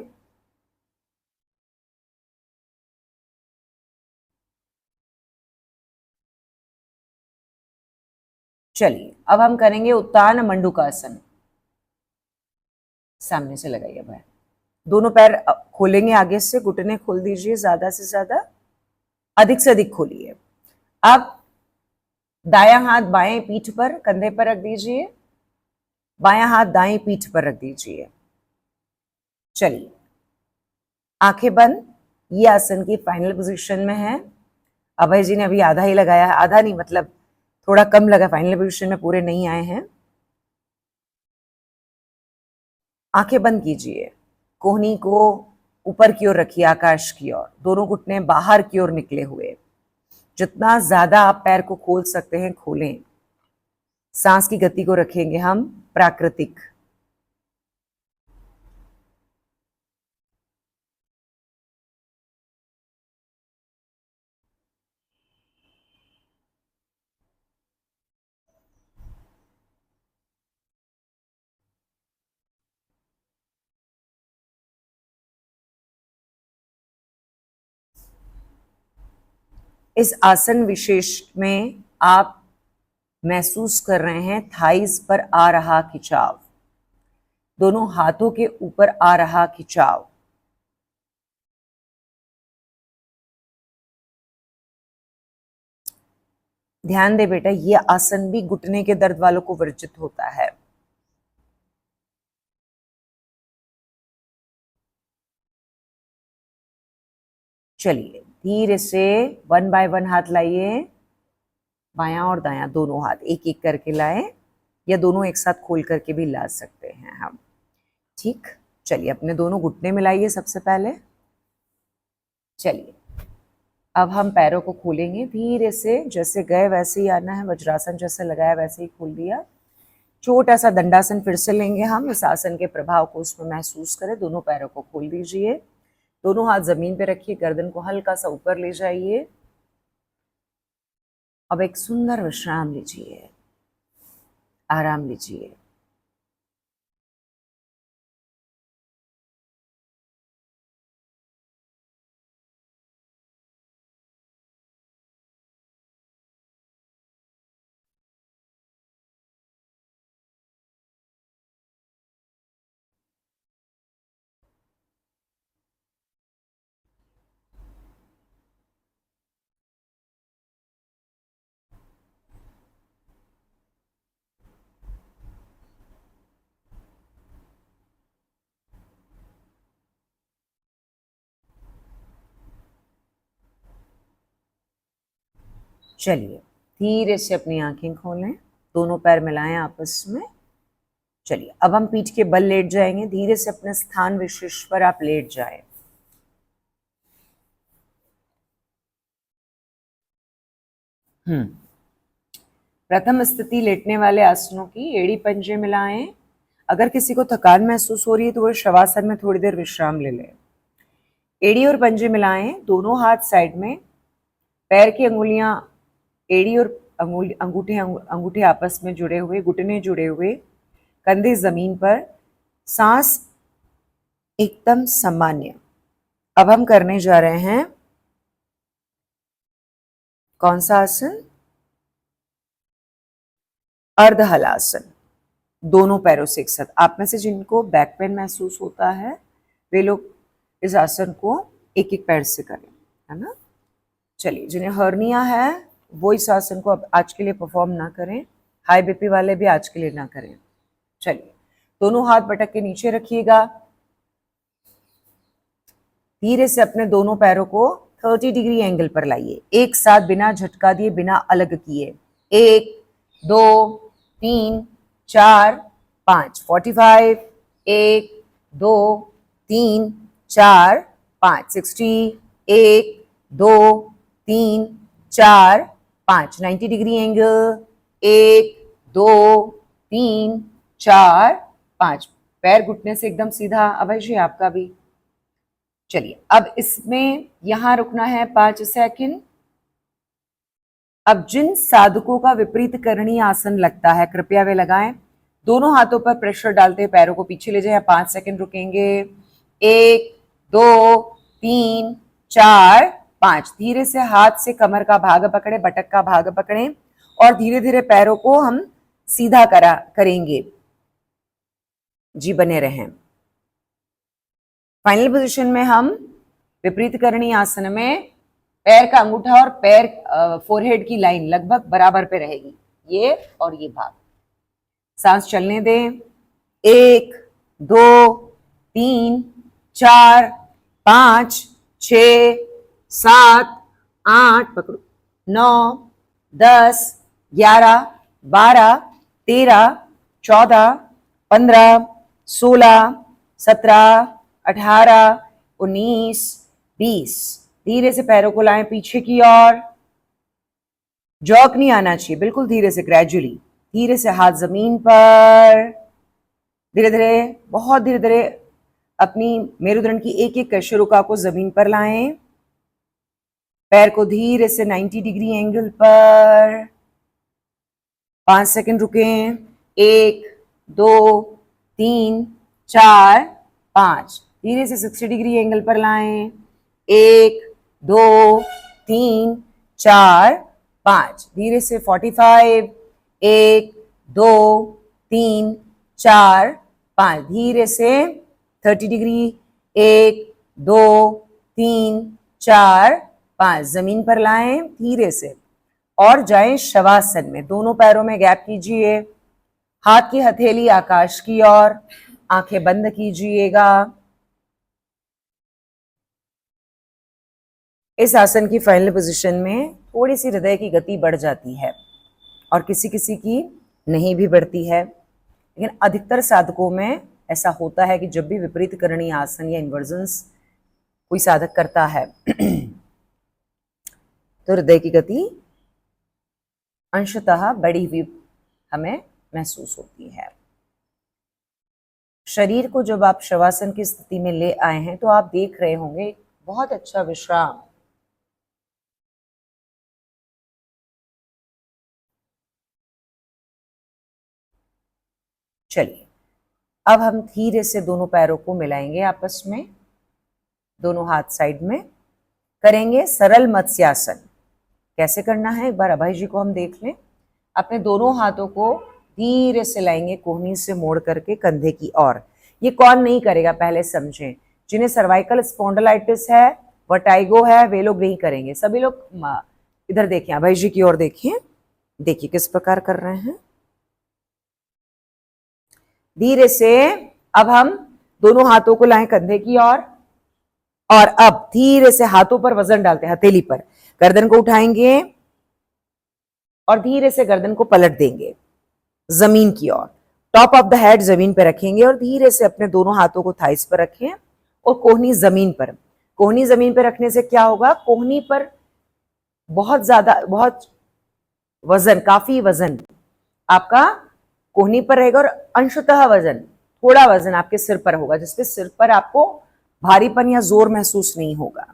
चलिए अब हम करेंगे उत्तान मंडूकासन। सामने से लगाइए भाई, दोनों पैर खोलेंगे आगे से, घुटने खोल दीजिए ज्यादा से ज्यादा, अधिक से अधिक खोलिए। अब दायां हाथ बाएं पीठ पर कंधे पर रख दीजिए, बायां हाथ दाएं पीठ पर रख दीजिए। चलिए आंखें बंद। ये आसन की फाइनल पोजीशन में है। अभय जी ने अभी आधा ही लगाया है, आधा नहीं मतलब थोड़ा कम लगा, फाइनल पोजीशन में पूरे नहीं आए हैं। आंखें बंद कीजिए, कोहनी को ऊपर की ओर रखिए, आकाश की ओर, दोनों घुटने बाहर की ओर निकले हुए। जितना ज्यादा आप पैर को खोल सकते हैं खोलें। सांस की गति को रखेंगे हम प्राकृतिक। इस आसन विशेष में आप महसूस कर रहे हैं थाइस पर आ रहा खिंचाव, दोनों हाथों के ऊपर आ रहा खिंचाव। ध्यान दे बेटा, ये आसन भी घुटने के दर्द वालों को वर्जित होता है। चलिए धीरे से 1 बाय 1 हाथ लाइए, बायां और दायां दोनों हाथ एक एक करके लाएं, या दोनों एक साथ खोल करके भी ला सकते हैं हम। ठीक, चलिए अपने दोनों घुटने मिलाइए सबसे पहले। चलिए अब हम पैरों को खोलेंगे धीरे से, जैसे गए वैसे ही आना है, वज्रासन जैसे लगाया वैसे ही खोल दिया। छोटा सा दंडासन फिर से लेंगे हम, इस आसन के प्रभाव को उसमें महसूस करें। दोनों पैरों को खोल दीजिए, दोनों हाथ जमीन पे रखिए, गर्दन को हल्का सा ऊपर ले जाइए। अब एक सुंदर विश्राम लीजिए, आराम लीजिए। चलिए धीरे से अपनी आंखें खोलें, दोनों पैर मिलाएं आपस में। चलिए अब हम पीठ के बल लेट जाएंगे, धीरे से अपने स्थान विशेष पर आप लेट जाएं। प्रथम स्थिति लेटने वाले आसनों की, एड़ी पंजे मिलाएं। अगर किसी को थकान महसूस हो रही है तो वो शवासन में थोड़ी देर विश्राम ले लें। एड़ी और पंजे मिलाएं, दोनों हाथ साइड में, पैर की अंगुलियां एड़ी और अंगूठे आपस में जुड़े हुए, घुटने जुड़े हुए, कंधे जमीन पर, सांस एकदम सामान्य। अब हम करने जा रहे हैं कौन सा आसन? अर्ध हलासन, दोनों पैरों से एक साथ। आप में से जिनको बैक पेन महसूस होता है वे लोग इस आसन को एक एक पैर से करें, है ना। चलिए, जिन्हें हर्निया है वो इस आसन को अब आज के लिए परफॉर्म ना करें, हाई बीपी वाले भी आज के लिए ना करें। चलिए, दोनों हाथ बटक के नीचे रखिएगा। धीरे से अपने दोनों पैरों को 30 डिग्री एंगल पर लाइए, एक साथ बिना झटका दिए, बिना अलग किए। 1 2 3 4 5, 45, 1 2 3 4 5, 60, 1 2 3 4 5, 90 डिग्री एंगल, 1 2 3 4 5। पैर घुटने से एकदम सीधा। अभय जी आपका भी। चलिए, अब इसमें यहां रुकना है 5 सेकंड। अब जिन साधकों का विपरीत करणी आसन लगता है कृपया वे लगाएं। दोनों हाथों पर प्रेशर डालते हुए पैरों को पीछे ले जाएं। 5 सेकंड रुकेंगे। 1 2 3 4 5। धीरे से हाथ से कमर का भाग पकड़े, बटक का भाग पकड़ें और धीरे धीरे पैरों को हम सीधा करेंगे। जी बने रहें। फाइनल पोजीशन में हम विपरीत करणी आसन में पैर का अंगूठा और पैर फोरहेड की लाइन लगभग बराबर पे रहेगी, ये और ये भाग। सांस चलने दें। 1 2 3 4 5 6 7 8 पकड़ो, 9 10 11 12 13 14 15 16 17 18 19 20। धीरे से पैरों को लाएं पीछे की ओर। जॉक नहीं आना चाहिए, बिल्कुल धीरे से, ग्रेजुअली। धीरे से हाथ जमीन पर, धीरे धीरे, बहुत धीरे धीरे अपनी मेरुदंड की एक एक कशेरुका को जमीन पर लाएं। पैर को धीरे से 90 डिग्री एंगल पर। 5 सेकंड रुकें। 1 2 3 4 5। धीरे से 60 डिग्री एंगल पर लाएं। 1 2 3 4 5। धीरे से 45। 1 2 3 4 5। धीरे से 30 डिग्री। 1 2 3 4 5। जमीन पर लाएं धीरे से और जाएं शवासन में। दोनों पैरों में गैप कीजिए। हाथ की हथेली आकाश की ओर, आंखें बंद कीजिएगा। इस आसन की फाइनल पोजीशन में थोड़ी सी हृदय की गति बढ़ जाती है और किसी किसी की नहीं भी बढ़ती है, लेकिन अधिकतर साधकों में ऐसा होता है कि जब भी विपरीत करणी आसन या इन्वर्जन्स कोई साधक करता है तो हृदय की गति अंशतः बढ़ी हुई हमें महसूस होती है। शरीर को जब आप शवासन की स्थिति में ले आए हैं तो आप देख रहे होंगे बहुत अच्छा विश्राम। चलिए, अब हम धीरे से दोनों पैरों को मिलाएंगे आपस में, दोनों हाथ साइड में करेंगे सरल मत्स्यासन। कैसे करना है एक बार अभय जी को हम देख लें। अपने दोनों हाथों को धीरे से लाएंगे कोहनी से मोड़ करके कंधे की ओर। ये कौन नहीं करेगा पहले समझें। जिन्हें सर्वाइकल स्पॉन्डिलाइटिस है, वर्टाइगो है, वे लोग नहीं करेंगे। सभी लोग इधर देखिए, अभय जी की ओर देखिए। देखिए किस प्रकार कर रहे हैं। धीरे से अब हम दोनों हाथों को लाएं कंधे की ओर और अब धीरे से हाथों पर वजन डालते हैं, हथेली पर। गर्दन को उठाएंगे और धीरे से गर्दन को पलट देंगे जमीन की ओर। टॉप ऑफ द हेड जमीन पर रखेंगे और धीरे से अपने दोनों हाथों को थाइस पर रखें और कोहनी जमीन पर। कोहनी जमीन पर रखने से क्या होगा, कोहनी पर बहुत ज्यादा, बहुत वजन, काफी वजन आपका कोहनी पर रहेगा और अंशतः वजन, थोड़ा वजन आपके सिर पर होगा, जिसके सिर पर आपको भारीपन या जोर महसूस नहीं होगा।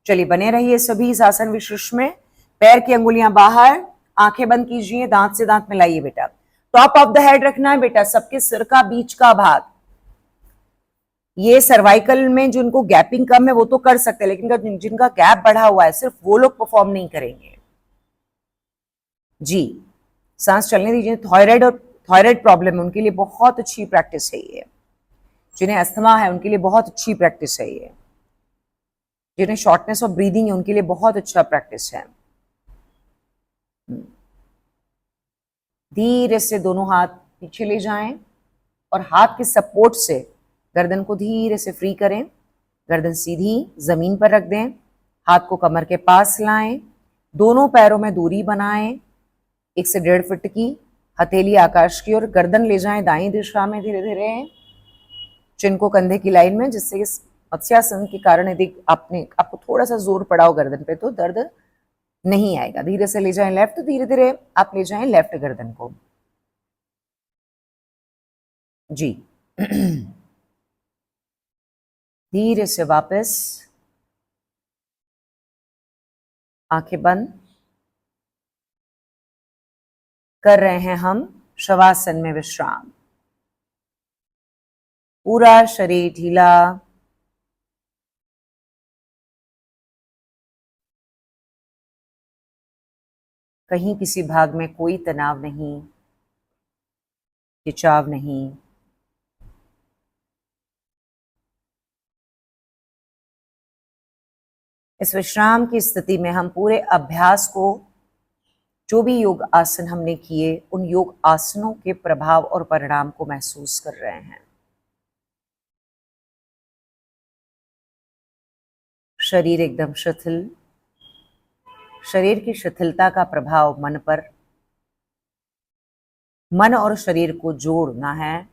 चलिए, बने रहिए सभी इस आसन विशेष में। पैर की अंगुलियां बाहर, आंखें बंद कीजिए, दांत से दांत मिलाइए बेटा। टॉप ऑफ द हेड रखना है बेटा, सबके सिर का बीच का भाग। ये सर्वाइकल में जिनको गैपिंग कम है वो तो कर सकते हैं, लेकिन जिनका गैप बढ़ा हुआ है सिर्फ वो लोग परफॉर्म नहीं करेंगे। जी, सांस चलने दीजिए। थायराइड प्रॉब्लम है उनके लिए बहुत अच्छी प्रैक्टिस है ये। जिन्हें अस्थमा है उनके लिए बहुत अच्छी प्रैक्टिस है ये। जिन्हें शॉर्टनेस ऑफ ब्रीदिंग है उनके लिए बहुत अच्छा प्रैक्टिस है। धीरे से दोनों हाथ पीछे ले जाएं और हाथ के सपोर्ट से गर्दन को धीरे से फ्री करें। गर्दन सीधी जमीन पर रख दें। हाथ को कमर के पास लाएं। दोनों पैरों में दूरी बनाएं 1 से 1.5 फीट की। हथेली आकाश की ओर, गर्दन ले जाएं दाईं दिशा में धीरे धीरे, चिन को कंधे की लाइन में, जिससे इस मत्स्यासन के कारण यदि आपको थोड़ा सा जोर पड़ा हो गर्दन पे तो दर्द नहीं आएगा। धीरे से ले जाएं लेफ्ट, धीरे धीरे आप ले जाएं लेफ्ट गर्दन को। जी धीरे से वापस आंखें बंद कर रहे हैं हम शवासन में विश्राम। पूरा शरीर ढीला, कहीं किसी भाग में कोई तनाव नहीं, खिंचाव नहीं। इस विश्राम की स्थिति में हम पूरे अभ्यास को, जो भी योग आसन हमने किए, उन योग आसनों के प्रभाव और परिणाम को महसूस कर रहे हैं। शरीर एकदम शिथिल, शरीर की शिथिलता का प्रभाव मन पर, मन और शरीर को जोड़ना है।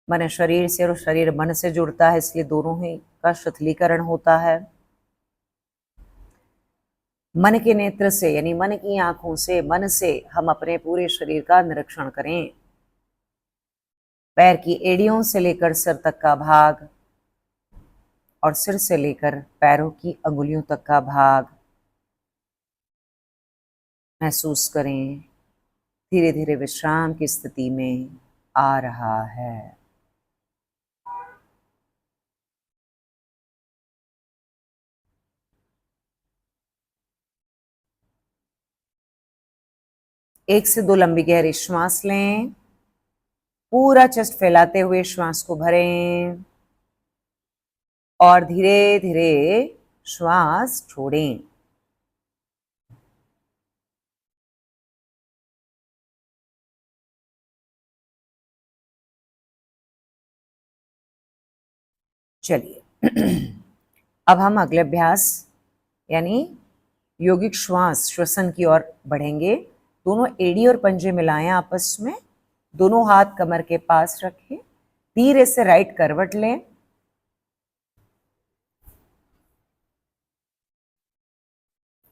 मन शरीर से और शरीर मन से जुड़ता है, इसलिए दोनों ही का शिथिलीकरण होता है। मन के नेत्र से, यानी मन की आंखों से, मन से हम अपने पूरे शरीर का निरीक्षण करें। पैर की एड़ियों से लेकर सिर तक का भाग और सिर से लेकर पैरों की अंगुलियों तक का भाग महसूस करें। धीरे धीरे विश्राम की स्थिति में आ रहा है। एक से दो लंबी गहरी श्वास लें। पूरा चेस्ट फैलाते हुए श्वास को भरें और धीरे धीरे श्वास छोड़ें। चलिए अब हम अगले अभ्यास यानी योगिक श्वास श्वसन की ओर बढ़ेंगे। दोनों एड़ी और पंजे मिलाएं आपस में। दोनों हाथ कमर के पास रखें। धीरे से राइट करवट लें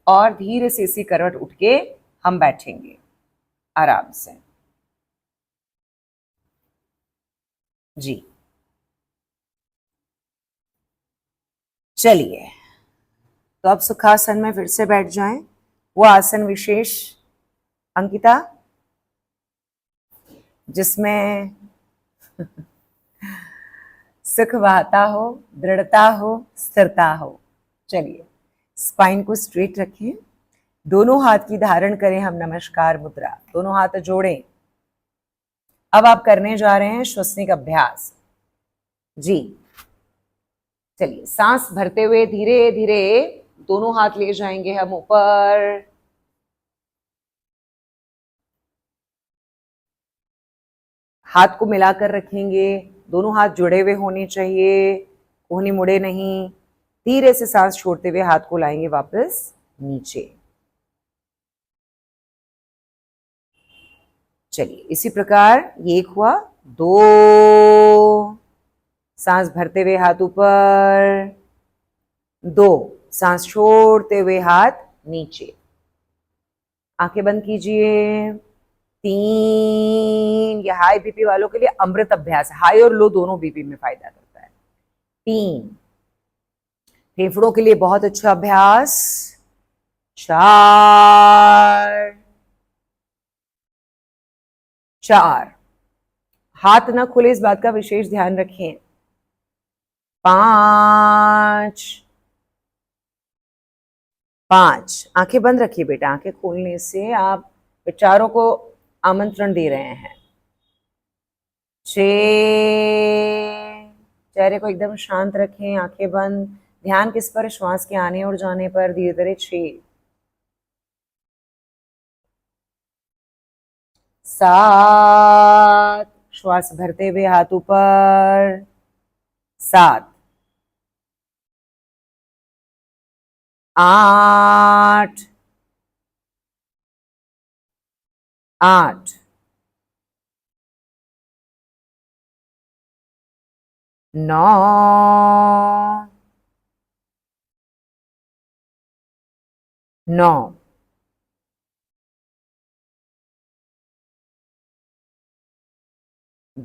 और धीरे से इसी करवट उठ के हम बैठेंगे आराम से। जी चलिए, तो अब सुखासन में फिर से बैठ जाएं। वो आसन विशेष अंकिता जिसमें सुख बहता हो, दृढ़ता हो, स्थिरता हो। चलिए, स्पाइन को स्ट्रेट रखें। दोनों हाथ की धारण करें हम नमस्कार मुद्रा। दोनों हाथ जोड़ें। अब आप करने जा रहे हैं श्वसनिक अभ्यास। जी चलिए, सांस भरते हुए धीरे धीरे दोनों हाथ ले जाएंगे हम ऊपर। हाथ को मिलाकर रखेंगे। दोनों हाथ जुड़े हुए होने चाहिए, कोहनी मुड़े नहीं। धीरे से सांस छोड़ते हुए हाथ को लाएंगे वापस नीचे। चलिए, इसी प्रकार ये एक हुआ। 2 सांस भरते हुए हाथ ऊपर, 2 सांस छोड़ते हुए हाथ नीचे। आंखें बंद कीजिए। 3, ये हाई बीपी वालों के लिए अमृत अभ्यास है। हाई और लो दोनों बीपी में फायदा करता है। 3, फेफड़ों के लिए बहुत अच्छा अभ्यास। 4, हाथ ना खुले, इस बात का विशेष ध्यान रखें। 5 5। आंखें बंद रखिए बेटा, आंखें खोलने से आप विचारों को आमंत्रण दे रहे हैं। 6। चेहरे को एकदम शांत रखें, आंखें बंद, ध्यान किस पर? श्वास के आने और जाने पर। धीरे धीरे 6। 7। श्वास भरते हुए हाथ ऊपर। 7। 8। 8। 9। 9।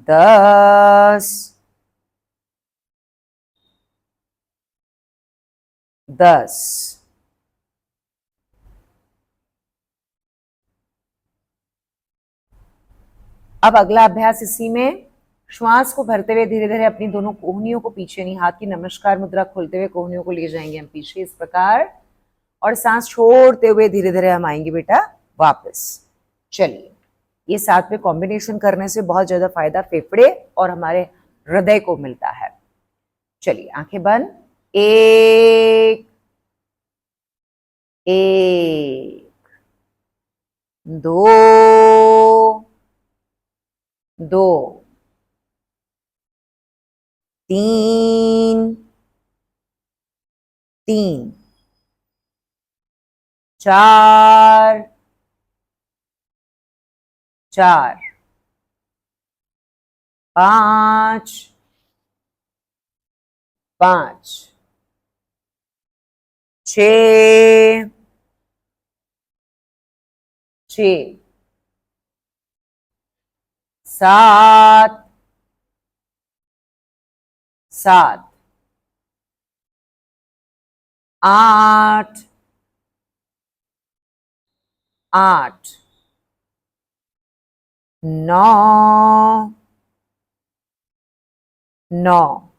10। 10। अब अगला अभ्यास इसी में, श्वास को भरते हुए धीरे धीरे अपनी दोनों कोहनियों को पीछे, नहीं हाथ की नमस्कार मुद्रा खोलते हुए कोहनियों को ले जाएंगे हम पीछे इस प्रकार, और सांस छोड़ते हुए धीरे धीरे हम आएंगे बेटा वापस। चलिए, ये साथ में कॉम्बिनेशन करने से बहुत ज्यादा फायदा फेफड़े और हमारे हृदय को मिलता है। चलिए, आंखें बंद। 1 1 2 2 3 3 4 4 5 5 6 6 7 7 8 8 9 9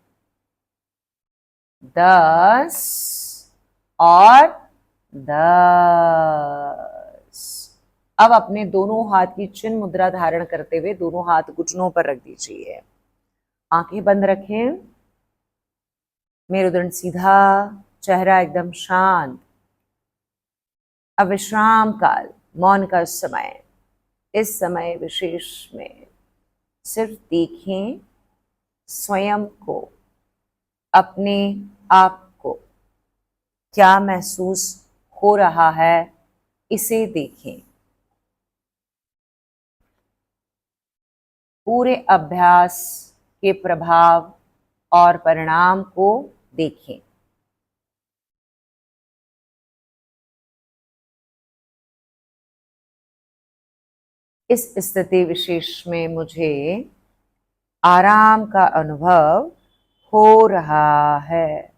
10 और 10। अब अपने दोनों हाथ की चिन्ह मुद्रा धारण करते हुए दोनों हाथ घुटनों पर रख दीजिए, आंखें बंद रखें, मेरुदंड सीधा, चेहरा एकदम शांत। अब विश्राम काल, मौन का समय, इस समय विशेष में सिर्फ देखें स्वयं को, अपने आप को, क्या महसूस हो रहा है इसे देखें। पूरे अभ्यास के प्रभाव और परिणाम को देखें। इस स्थिति विशेष में मुझे आराम का अनुभव हो रहा है,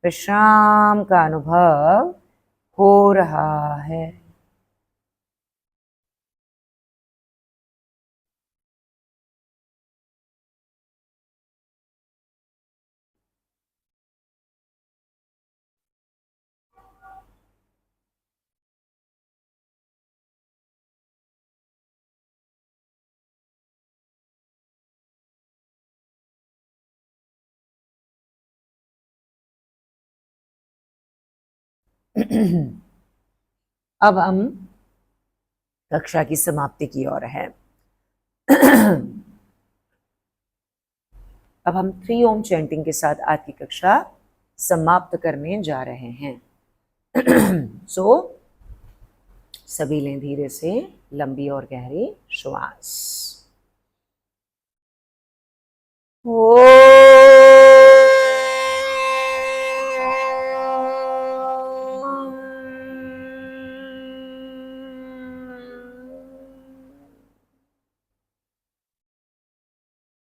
विश्राम का अनुभव हो रहा है। अब हम कक्षा की समाप्ति की ओर हैं। अब हम 3 ओम चैंटिंग के साथ आज की कक्षा समाप्त करने जा रहे हैं। सो सभी लें धीरे से लंबी और गहरी श्वास।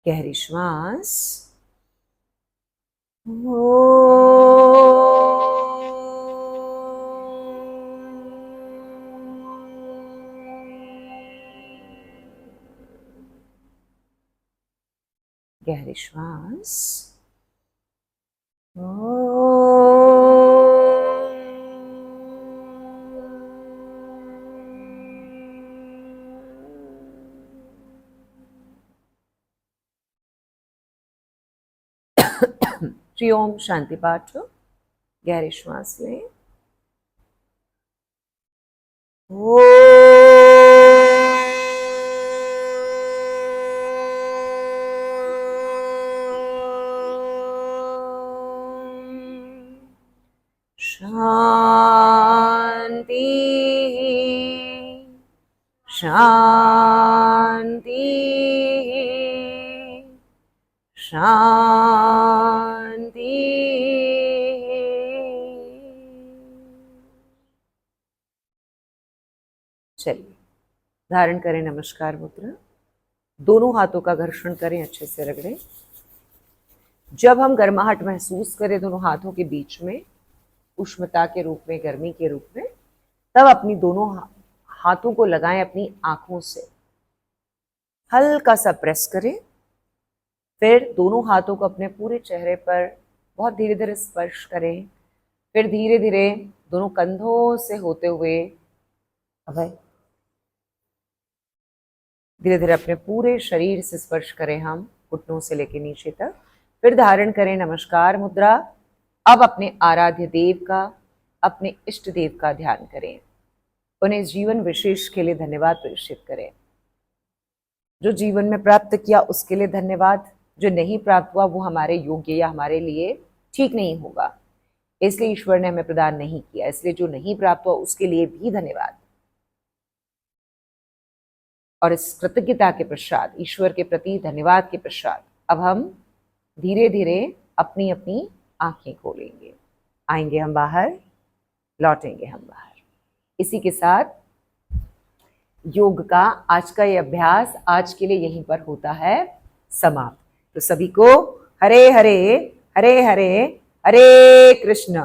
गहरी श्वास। गहरे श्वास। श्री ओम शांति पाठ। गहरे श्वास लें। शांति शांति शांति। चलिए धारण करें नमस्कार मुद्रा। दोनों हाथों का घर्षण करें, अच्छे से रगड़ें। जब हम गर्माहट महसूस करें दोनों हाथों के बीच में, उष्णता के रूप में, गर्मी के रूप में, तब अपनी दोनों हाथों को लगाएं अपनी आंखों से, हल्का सा प्रेस करें। फिर दोनों हाथों को अपने पूरे चेहरे पर बहुत धीरे धीरे स्पर्श करें। फिर धीरे धीरे दोनों कंधों से होते हुए धीरे धीरे अपने पूरे शरीर से स्पर्श करें हम, घुटनों से लेकर नीचे तक। फिर धारण करें नमस्कार मुद्रा। अब अपने आराध्य देव का, अपने इष्ट देव का ध्यान करें। उन्हें जीवन विशेष के लिए धन्यवाद प्रेषित करें। जो जीवन में प्राप्त किया उसके लिए धन्यवाद, जो नहीं प्राप्त हुआ वो हमारे योग्य या हमारे लिए ठीक नहीं होगा, इसलिए ईश्वर ने हमें प्रदान नहीं किया, इसलिए जो नहीं प्राप्त हुआ उसके लिए भी धन्यवाद। और इस कृतज्ञता के पश्चात, ईश्वर के प्रति धन्यवाद के पश्चात, अब हम धीरे धीरे अपनी अपनी आंखें खोलेंगे। आएंगे हम बाहर, लौटेंगे हम बाहर। इसी के साथ योग का आज का ये अभ्यास आज के लिए यहीं पर होता है समाप्त। तो सभी को हरे हरे हरे हरे हरे कृष्ण।